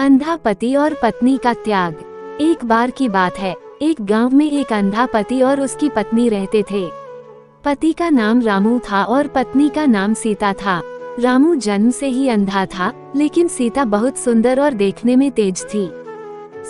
अंधा पति और पत्नी का त्याग। एक बार की बात है, एक गांव में एक अंधा पति और उसकी पत्नी रहते थे। पति का नाम रामू था और पत्नी का नाम सीता था। रामू जन्म से ही अंधा था, लेकिन सीता बहुत सुंदर और देखने में तेज थी।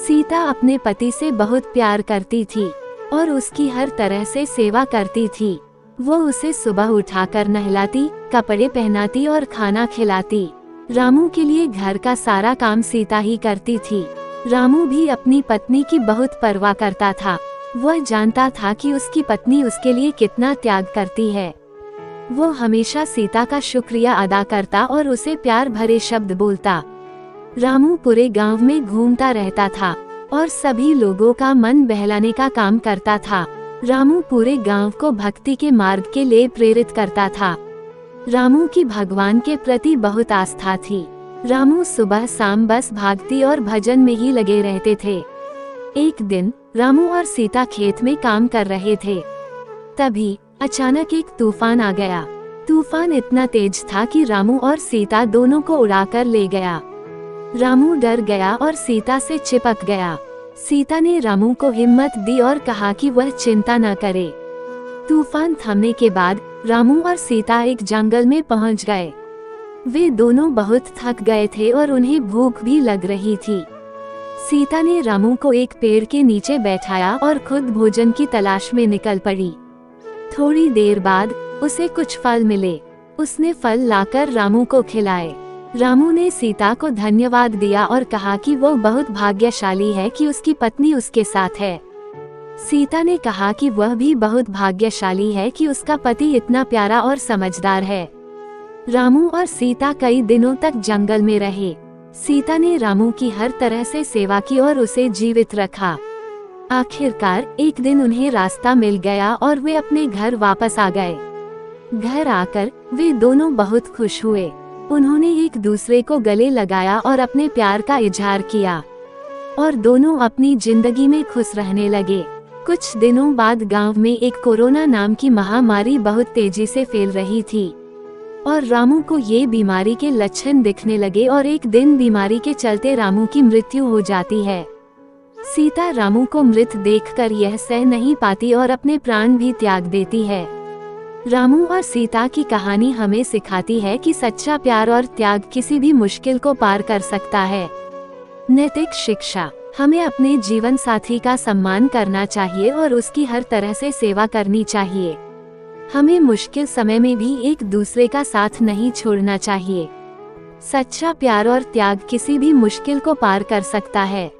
सीता अपने पति से बहुत प्यार करती थी और उसकी हर तरह से सेवा करती थी। वो उसे सुबह उठाकर नहलाती, कपड़े पहनाती और खाना खिलाती। रामू के लिए घर का सारा काम सीता ही करती थी। रामू भी अपनी पत्नी की बहुत परवाह करता था। वह जानता था कि उसकी पत्नी उसके लिए कितना त्याग करती है। वो हमेशा सीता का शुक्रिया अदा करता और उसे प्यार भरे शब्द बोलता। रामू पूरे गांव में घूमता रहता था और सभी लोगों का मन बहलाने का काम करता था। रामू पूरे गांव को भक्ति के मार्ग के लिए प्रेरित करता था। रामू की भगवान के प्रति बहुत आस्था थी। रामू सुबह शाम बस भागती और भजन में ही लगे रहते थे। एक दिन रामू और सीता खेत में काम कर रहे थे। तभी अचानक एक तूफान आ गया। तूफान इतना तेज था कि रामू और सीता दोनों को उड़ाकर ले गया। रामू डर गया और सीता से चिपक गया। सीता ने रामू को हिम्मत दी और कहा कि वह चिंता न करे। तूफान थमने के बाद रामू और सीता एक जंगल में पहुंच गए। वे दोनों बहुत थक गए थे और उन्हें भूख भी लग रही थी। सीता ने रामू को एक पेड़ के नीचे बैठाया और खुद भोजन की तलाश में निकल पड़ी। थोड़ी देर बाद उसे कुछ फल मिले। उसने फल लाकर रामू को खिलाए। रामू ने सीता को धन्यवाद दिया और कहा कि वो बहुत भाग्यशाली है कि उसकी पत्नी उसके साथ है। सीता ने कहा कि वह भी बहुत भाग्यशाली है कि उसका पति इतना प्यारा और समझदार है। रामू और सीता कई दिनों तक जंगल में रहे। सीता ने रामू की हर तरह से सेवा की और उसे जीवित रखा। आखिरकार एक दिन उन्हें रास्ता मिल गया और वे अपने घर वापस आ गए। घर आकर वे दोनों बहुत खुश हुए। उन्होंने एक दूसरे को गले लगाया और अपने प्यार का इजहार किया और दोनों अपनी जिंदगी में खुश रहने लगे। कुछ दिनों बाद गांव में एक कोरोना नाम की महामारी बहुत तेजी से फैल रही थी और रामू को ये बीमारी के लक्षण दिखने लगे और एक दिन बीमारी के चलते रामू की मृत्यु हो जाती है। सीता रामू को मृत देखकर यह सह नहीं पाती और अपने प्राण भी त्याग देती है। रामू और सीता की कहानी हमें सिखाती है कि सच्चा प्यार और त्याग किसी भी मुश्किल को पार कर सकता है। नैतिक शिक्षा, हमें अपने जीवन साथी का सम्मान करना चाहिए और उसकी हर तरह से सेवा करनी चाहिए। हमें मुश्किल समय में भी एक दूसरे का साथ नहीं छोड़ना चाहिए। सच्चा प्यार और त्याग किसी भी मुश्किल को पार कर सकता है।